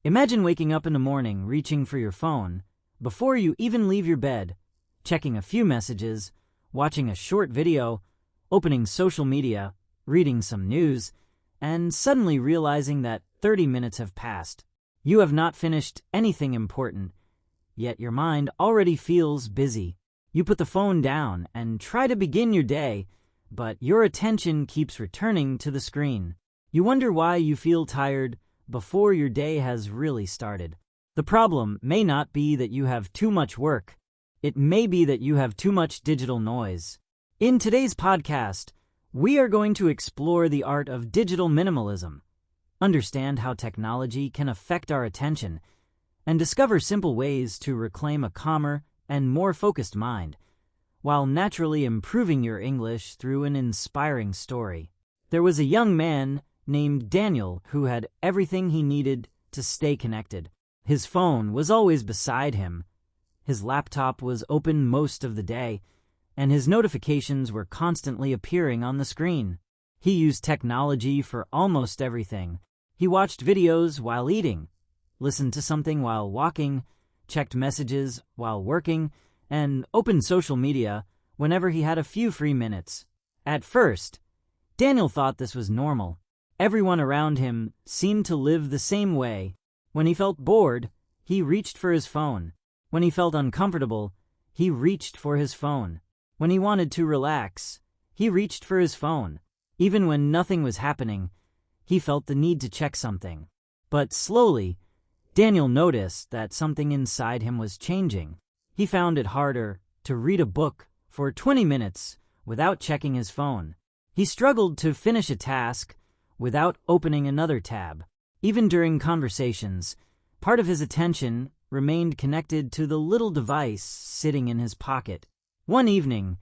Imagine waking up in the morning, reaching for your phone, before you even leave your bed, checking a few messages, watching a short video, opening social media, reading some news, and suddenly realizing that 30 minutes have passed. You have not finished anything important, yet your mind already feels busy. You put the phone down and try to begin your day, but your attention keeps returning to the screen. You wonder why you feel tired before your day has really started. The problem may not be that you have too much work. It may be that you have too much digital noise. In today's podcast, we are going to explore the art of digital minimalism, understand how technology can affect our attention, and discover simple ways to reclaim a calmer and more focused mind, while naturally improving your English through an inspiring story. There was a young man named Daniel who had everything he needed to stay connected. His phone was always beside him. His laptop was open most of the day, and his notifications were constantly appearing on the screen. He used technology for almost everything. He watched videos while eating, listened to something while walking, checked messages while working, and opened social media whenever he had a few free minutes. At first, Daniel thought this was normal. Everyone around him seemed to live the same way. When he felt bored, he reached for his phone. When he felt uncomfortable, he reached for his phone. When he wanted to relax, he reached for his phone. Even when nothing was happening, he felt the need to check something. But slowly, Daniel noticed that something inside him was changing. He found it harder to read a book for 20 minutes without checking his phone. He struggled to finish a task without opening another tab. Even during conversations, part of his attention remained connected to the little device sitting in his pocket. One evening,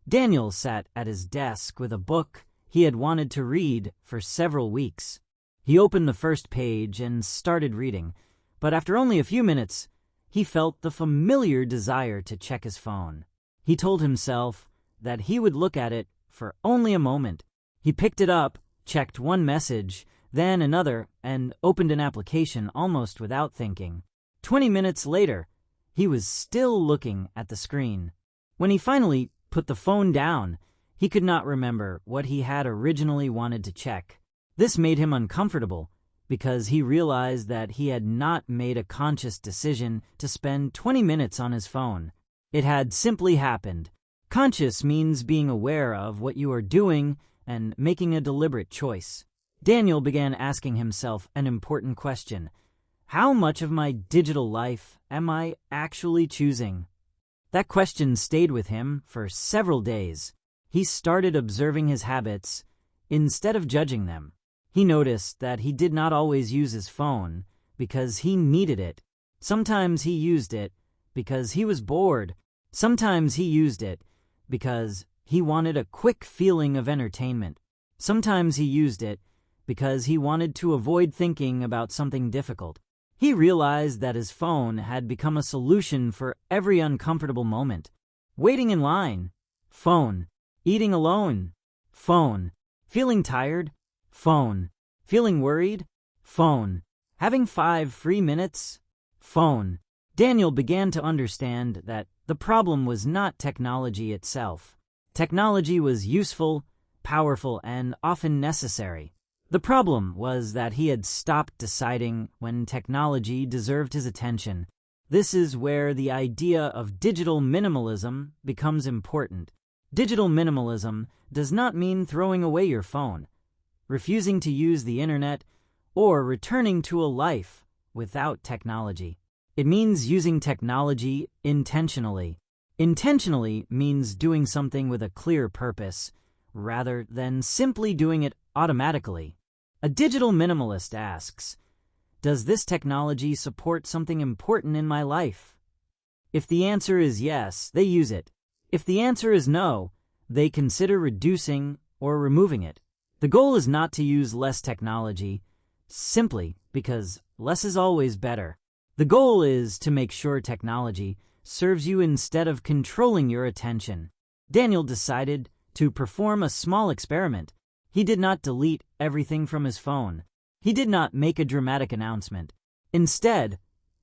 Daniel sat at his desk with a book he had wanted to read for several weeks. He opened the first page and started reading, but after only a few minutes, he felt the familiar desire to check his phone. He told himself that he would look at it for only a moment. He picked it up, checked one message, then another, and opened an application almost without thinking. 20 minutes later, he was still looking at the screen. When he finally put the phone down, he could not remember what he had originally wanted to check. This made him uncomfortable because he realized that he had not made a conscious decision to spend 20 minutes on his phone. It had simply happened. Conscious means being aware of what you are doing and making a deliberate choice. Daniel began asking himself an important question. How much of my digital life am I actually choosing? That question stayed with him for several days. He started observing his habits instead of judging them. He noticed that he did not always use his phone because he needed it. Sometimes he used it because he was bored. Sometimes he used it because he wanted a quick feeling of entertainment. Sometimes he used it because he wanted to avoid thinking about something difficult. He realized that his phone had become a solution for every uncomfortable moment. Waiting in line, phone. Eating alone, phone. Feeling tired, phone. Feeling worried, phone. Having 5 free minutes, phone. Daniel began to understand that the problem was not technology itself. Technology was useful, powerful, and often necessary. The problem was that he had stopped deciding when technology deserved his attention. This is where the idea of digital minimalism becomes important. Digital minimalism does not mean throwing away your phone, refusing to use the internet, or returning to a life without technology. It means using technology intentionally. Intentionally means doing something with a clear purpose, rather than simply doing it automatically. A digital minimalist asks, does this technology support something important in my life? If the answer is yes, they use it. If the answer is no, they consider reducing or removing it. The goal is not to use less technology, simply because less is always better. The goal is to make sure technology serves you instead of controlling your attention. Daniel decided to perform a small experiment. He did not delete everything from his phone. He did not make a dramatic announcement. Instead,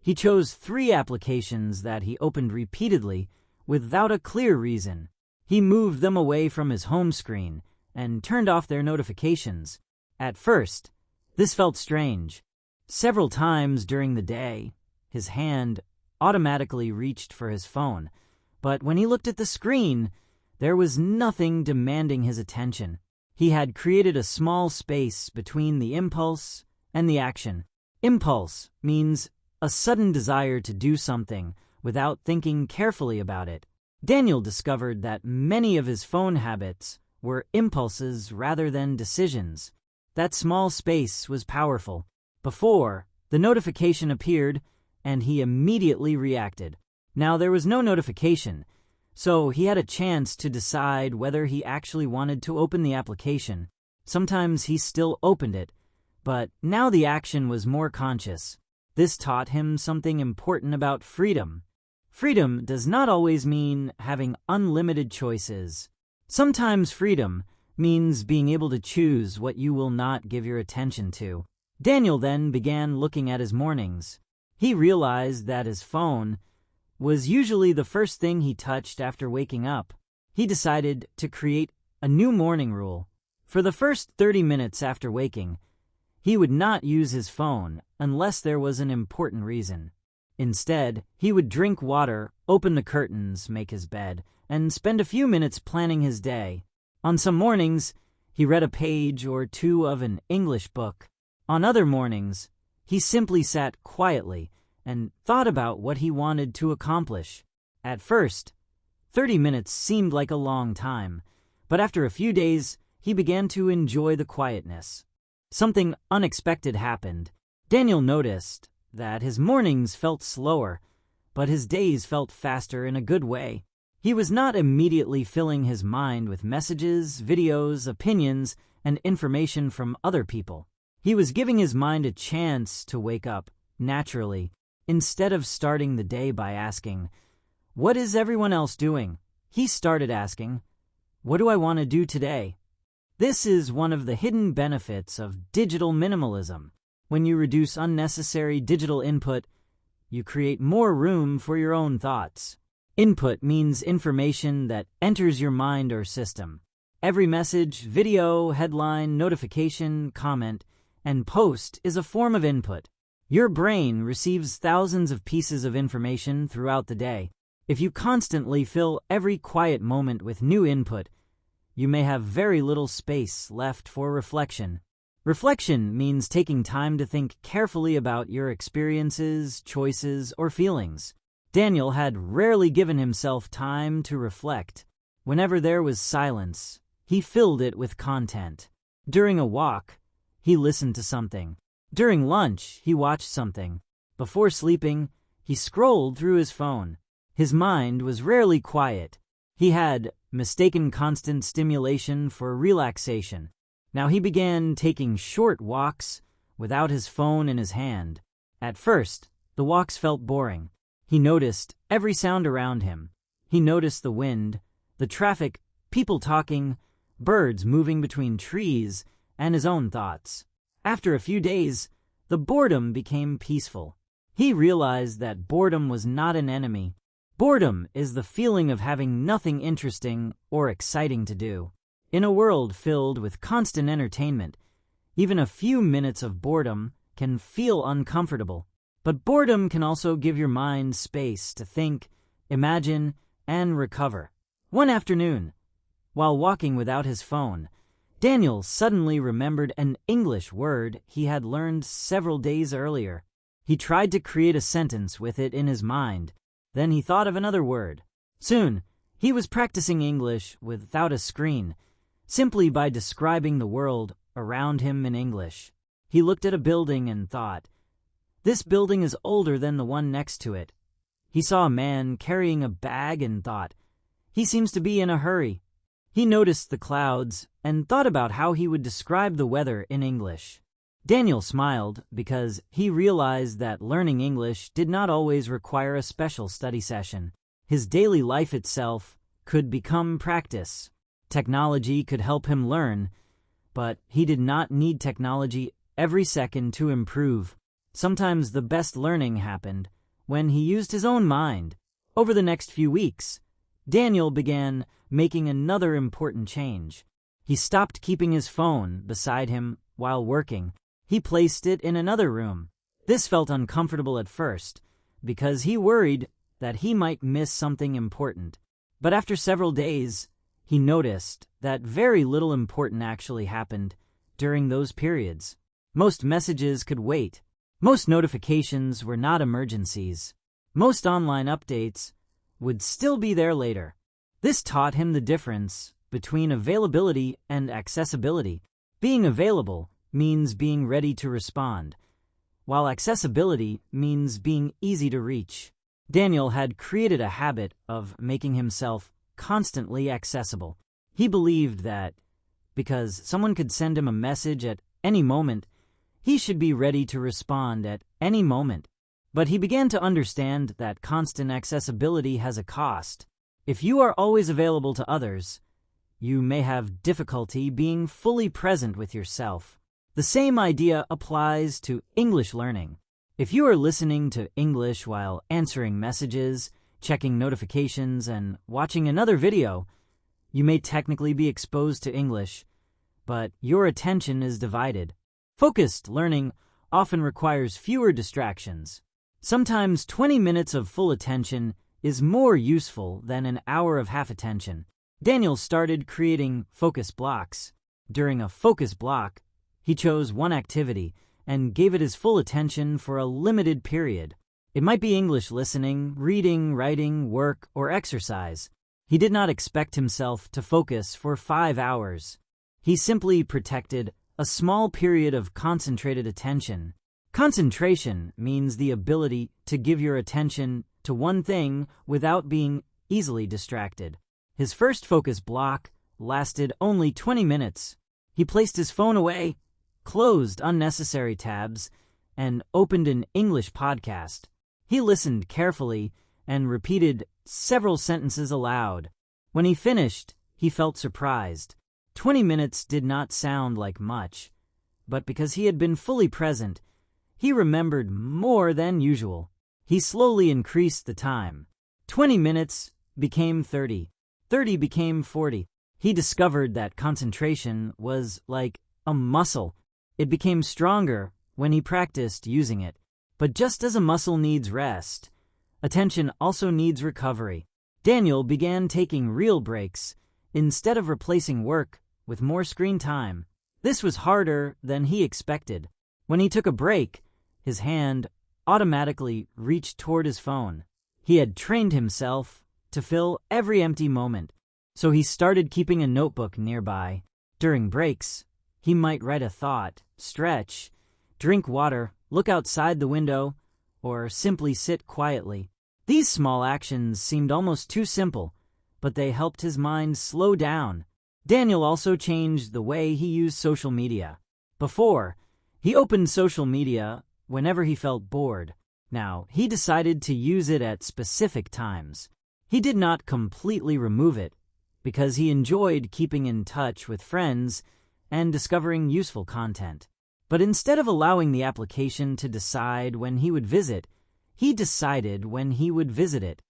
he chose 3 applications that he opened repeatedly without a clear reason. He moved them away from his home screen and turned off their notifications. At first, this felt strange. Several times during the day, his hand automatically reached for his phone, but when he looked at the screen, there was nothing demanding his attention. He had created a small space between the impulse and the action. Impulse means a sudden desire to do something without thinking carefully about it. Daniel discovered that many of his phone habits were impulses rather than decisions. That small space was powerful. Before, the notification appeared, and he immediately reacted. Now there was no notification, so he had a chance to decide whether he actually wanted to open the application. Sometimes he still opened it, but now the action was more conscious. This taught him something important about freedom. Freedom does not always mean having unlimited choices. Sometimes freedom means being able to choose what you will not give your attention to. Daniel then began looking at his mornings. He realized that his phone was usually the first thing he touched after waking up. He decided to create a new morning rule. For the first 30 minutes after waking, he would not use his phone unless there was an important reason. Instead, he would drink water, open the curtains, make his bed, and spend a few minutes planning his day. On some mornings, he read a page or 2 of an English book. On other mornings, he simply sat quietly and thought about what he wanted to accomplish. At first, 30 minutes seemed like a long time, but after a few days, he began to enjoy the quietness. Something unexpected happened. Daniel noticed that his mornings felt slower, but his days felt faster in a good way. He was not immediately filling his mind with messages, videos, opinions, and information from other people. He was giving his mind a chance to wake up naturally, instead of starting the day by asking, "What is everyone else doing?" He started asking, "What do I want to do today?" This is one of the hidden benefits of digital minimalism. When you reduce unnecessary digital input, you create more room for your own thoughts. Input means information that enters your mind or system. Every message, video, headline, notification, comment, and post is a form of input. Your brain receives thousands of pieces of information throughout the day. If you constantly fill every quiet moment with new input, you may have very little space left for reflection. Reflection means taking time to think carefully about your experiences, choices, or feelings. Daniel had rarely given himself time to reflect. Whenever there was silence, he filled it with content. During a walk, he listened to something. During lunch, he watched something. Before sleeping, he scrolled through his phone. His mind was rarely quiet. He had mistaken constant stimulation for relaxation. Now he began taking short walks without his phone in his hand. At first, the walks felt boring. He noticed every sound around him. He noticed the wind, the traffic, people talking, birds moving between trees, and his own thoughts. After a few days, the boredom became peaceful. He realized that boredom was not an enemy. Boredom is the feeling of having nothing interesting or exciting to do. In a world filled with constant entertainment, even a few minutes of boredom can feel uncomfortable. But boredom can also give your mind space to think, imagine, and recover. One afternoon, while walking without his phone, Daniel suddenly remembered an English word he had learned several days earlier. He tried to create a sentence with it in his mind. Then he thought of another word. Soon, he was practicing English without a screen, simply by describing the world around him in English. He looked at a building and thought, "This building is older than the one next to it." He saw a man carrying a bag and thought, "He seems to be in a hurry." He noticed the clouds and thought about how he would describe the weather in English. Daniel smiled because he realized that learning English did not always require a special study session. His daily life itself could become practice. Technology could help him learn, but he did not need technology every second to improve. Sometimes the best learning happened when he used his own mind. Over the next few weeks, Daniel began making another important change. He stopped keeping his phone beside him while working. He placed it in another room. This felt uncomfortable at first because he worried that he might miss something important. But after several days, he noticed that very little important actually happened during those periods. Most messages could wait. Most notifications were not emergencies. Most online updates would still be there later. This taught him the difference between availability and accessibility. Being available means being ready to respond, while accessibility means being easy to reach. Daniel had created a habit of making himself constantly accessible. He believed that because someone could send him a message at any moment, he should be ready to respond at any moment. But he began to understand that constant accessibility has a cost. If you are always available to others, you may have difficulty being fully present with yourself. The same idea applies to English learning. If you are listening to English while answering messages, checking notifications, and watching another video, you may technically be exposed to English, but your attention is divided. Focused learning often requires fewer distractions. Sometimes 20 minutes of full attention is more useful than an hour of half attention. Daniel started creating focus blocks. During a focus block, he chose one activity and gave it his full attention for a limited period. It might be English listening, reading, writing, work, or exercise. He did not expect himself to focus for 5 hours. He simply protected a small period of concentrated attention. Concentration means the ability to give your attention to one thing without being easily distracted. His first focus block lasted only 20 minutes. He placed his phone away, closed unnecessary tabs, and opened an English podcast. He listened carefully and repeated several sentences aloud. When he finished, he felt surprised. 20 minutes did not sound like much, but because he had been fully present, he remembered more than usual. He slowly increased the time. 20 minutes became 30. 30 became 40. He discovered that concentration was like a muscle. It became stronger when he practiced using it. But just as a muscle needs rest, attention also needs recovery. Daniel began taking real breaks instead of replacing work with more screen time. This was harder than he expected. When he took a break, his hand automatically reached toward his phone. He had trained himself to fill every empty moment, so he started keeping a notebook nearby. During breaks, he might write a thought, stretch, drink water, look outside the window, or simply sit quietly. These small actions seemed almost too simple, but they helped his mind slow down. Daniel also changed the way he used social media. Before, he opened social media whenever he felt bored. Now, he decided to use it at specific times. He did not completely remove it, because he enjoyed keeping in touch with friends and discovering useful content. But instead of allowing the application to decide when he would visit, he decided when he would visit it.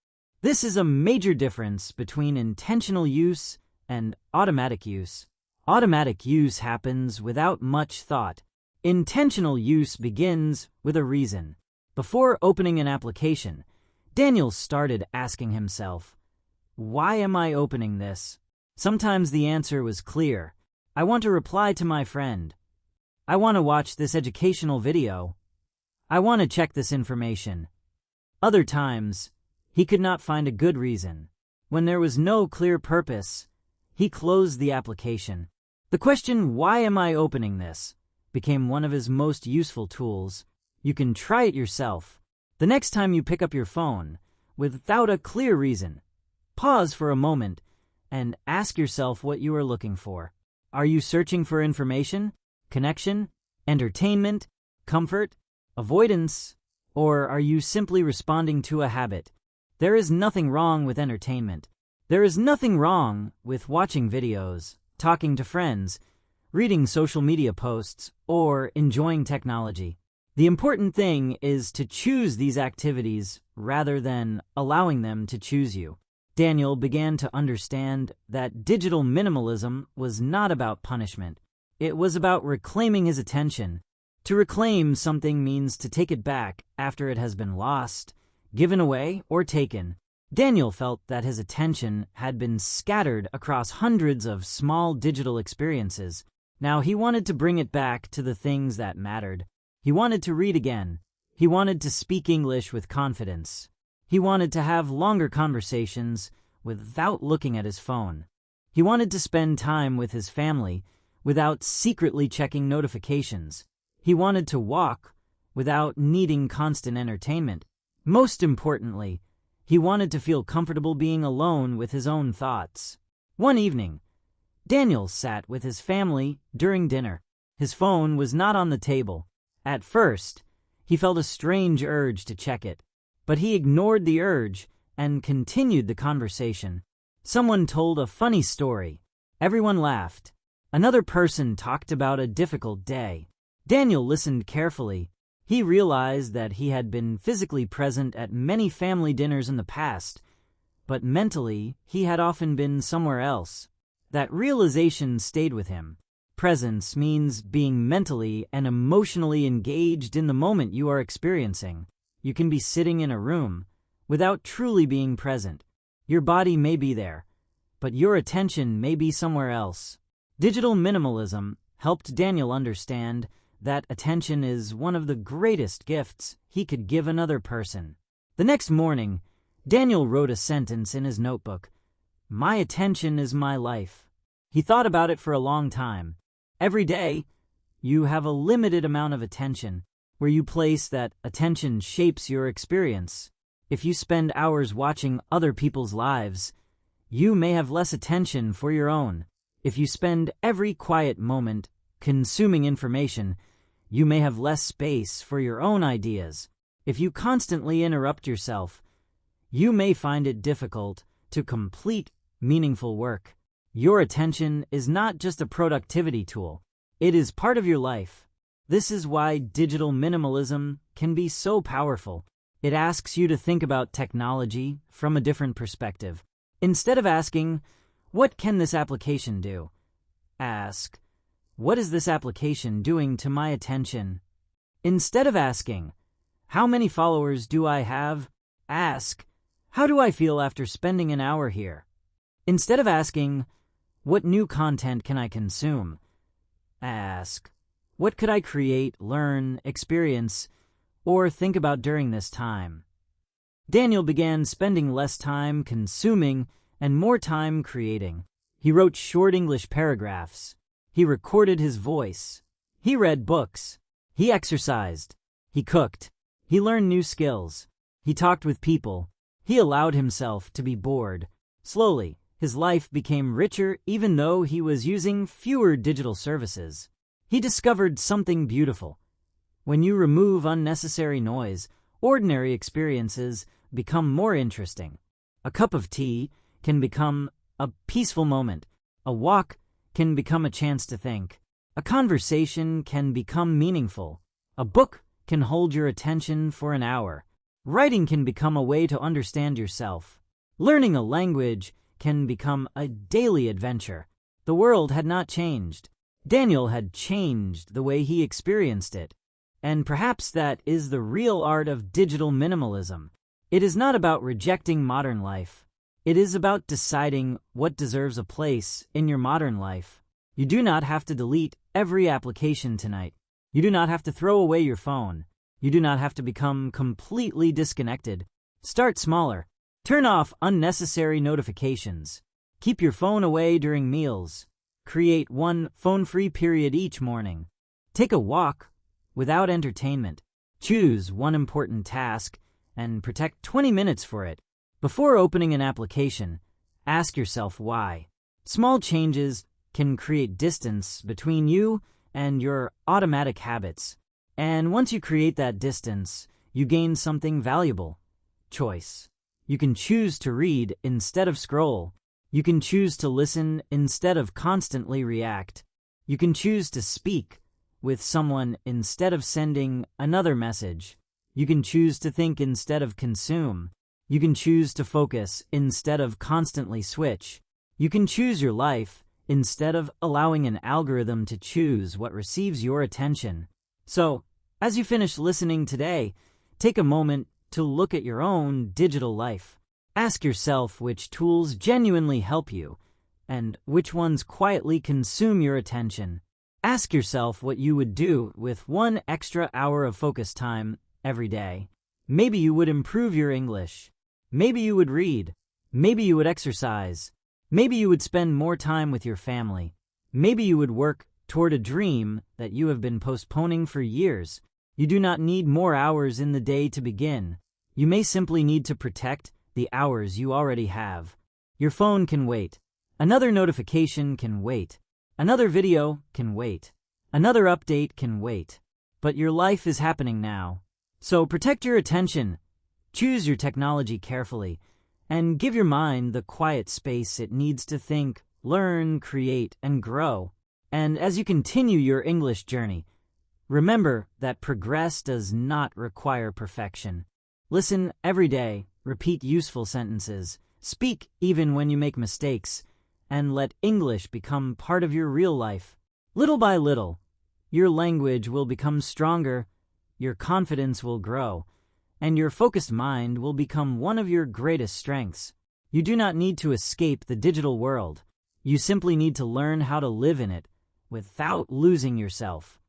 This is a major difference between intentional use and automatic use. Automatic use happens without much thought. Intentional use begins with a reason. Before opening an application, Daniel started asking himself, "Why am I opening this?" Sometimes the answer was clear. I want to reply to my friend. I want to watch this educational video. I want to check this information. Other times, he could not find a good reason. When there was no clear purpose, he closed the application. The question, "Why am I opening this?" became one of his most useful tools. You can try it yourself. The next time you pick up your phone, without a clear reason, pause for a moment and ask yourself what you are looking for. Are you searching for information, connection, entertainment, comfort, avoidance, or are you simply responding to a habit? There is nothing wrong with entertainment. There is nothing wrong with watching videos, talking to friends, reading social media posts, or enjoying technology. The important thing is to choose these activities rather than allowing them to choose you. Daniel began to understand that digital minimalism was not about punishment. It was about reclaiming his attention. To reclaim something means to take it back after it has been lost, given away, or taken. Daniel felt that his attention had been scattered across hundreds of small digital experiences. Now he wanted to bring it back to the things that mattered. He wanted to read again. He wanted to speak English with confidence. He wanted to have longer conversations without looking at his phone. He wanted to spend time with his family without secretly checking notifications. He wanted to walk without needing constant entertainment. Most importantly, he wanted to feel comfortable being alone with his own thoughts. One evening, Daniel sat with his family during dinner. His phone was not on the table. At first, he felt a strange urge to check it, but he ignored the urge and continued the conversation. Someone told a funny story. Everyone laughed. Another person talked about a difficult day. Daniel listened carefully. He realized that he had been physically present at many family dinners in the past, but mentally he had often been somewhere else. That realization stayed with him. Presence means being mentally and emotionally engaged in the moment you are experiencing. You can be sitting in a room without truly being present. Your body may be there, but your attention may be somewhere else. Digital minimalism helped Daniel understand that attention is one of the greatest gifts he could give another person. The next morning, Daniel wrote a sentence in his notebook. "My attention is my life." He thought about it for a long time. Every day, you have a limited amount of attention. Where you place that attention shapes your experience. If you spend hours watching other people's lives, you may have less attention for your own. If you spend every quiet moment consuming information, you may have less space for your own ideas. If you constantly interrupt yourself, you may find it difficult to complete meaningful work. Your attention is not just a productivity tool. It is part of your life. This is why digital minimalism can be so powerful. It asks you to think about technology from a different perspective. Instead of asking, "What can this application do?" ask, "What is this application doing to my attention?" Instead of asking, "How many followers do I have?" ask, "How do I feel after spending an hour here?" Instead of asking, "What new content can I consume?" ask, "What could I create, learn, experience, or think about during this time?" Daniel began spending less time consuming and more time creating. He wrote short English paragraphs. He recorded his voice. He read books. He exercised. He cooked. He learned new skills. He talked with people. He allowed himself to be bored. Slowly, his life became richer even though he was using fewer digital services. He discovered something beautiful. When you remove unnecessary noise, ordinary experiences become more interesting. A cup of tea can become a peaceful moment. A walk can become a chance to think. A conversation can become meaningful. A book can hold your attention for an hour. Writing can become a way to understand yourself. Learning a language can become a daily adventure. The world had not changed. Daniel had changed the way he experienced it. And perhaps that is the real art of digital minimalism. It is not about rejecting modern life. It is about deciding what deserves a place in your modern life. You do not have to delete every application tonight. You do not have to throw away your phone. You do not have to become completely disconnected. Start smaller. Turn off unnecessary notifications. Keep your phone away during meals. Create one phone-free period each morning. Take a walk without entertainment. Choose one important task and protect 20 minutes for it. Before opening an application, ask yourself why. Small changes can create distance between you and your automatic habits. And once you create that distance, you gain something valuable. Choice. You can choose to read instead of scroll. You can choose to listen instead of constantly react. You can choose to speak with someone instead of sending another message. You can choose to think instead of consume. You can choose to focus instead of constantly switch. You can choose your life instead of allowing an algorithm to choose what receives your attention. So, as you finish listening today, take a moment to look at your own digital life. Ask yourself which tools genuinely help you and which ones quietly consume your attention. Ask yourself what you would do with 1 extra hour of focus time every day. Maybe you would improve your English. Maybe you would read. Maybe you would exercise. Maybe you would spend more time with your family. Maybe you would work toward a dream that you have been postponing for years. You do not need more hours in the day to begin. You may simply need to protect the hours you already have. Your phone can wait. Another notification can wait. Another video can wait. Another update can wait. But your life is happening now. So protect your attention. Choose your technology carefully, and give your mind the quiet space it needs to think, learn, create, and grow. And as you continue your English journey, remember that progress does not require perfection. Listen every day, repeat useful sentences, speak even when you make mistakes, and let English become part of your real life. Little by little, your language will become stronger, your confidence will grow, and your focused mind will become one of your greatest strengths. You do not need to escape the digital world. You simply need to learn how to live in it without losing yourself.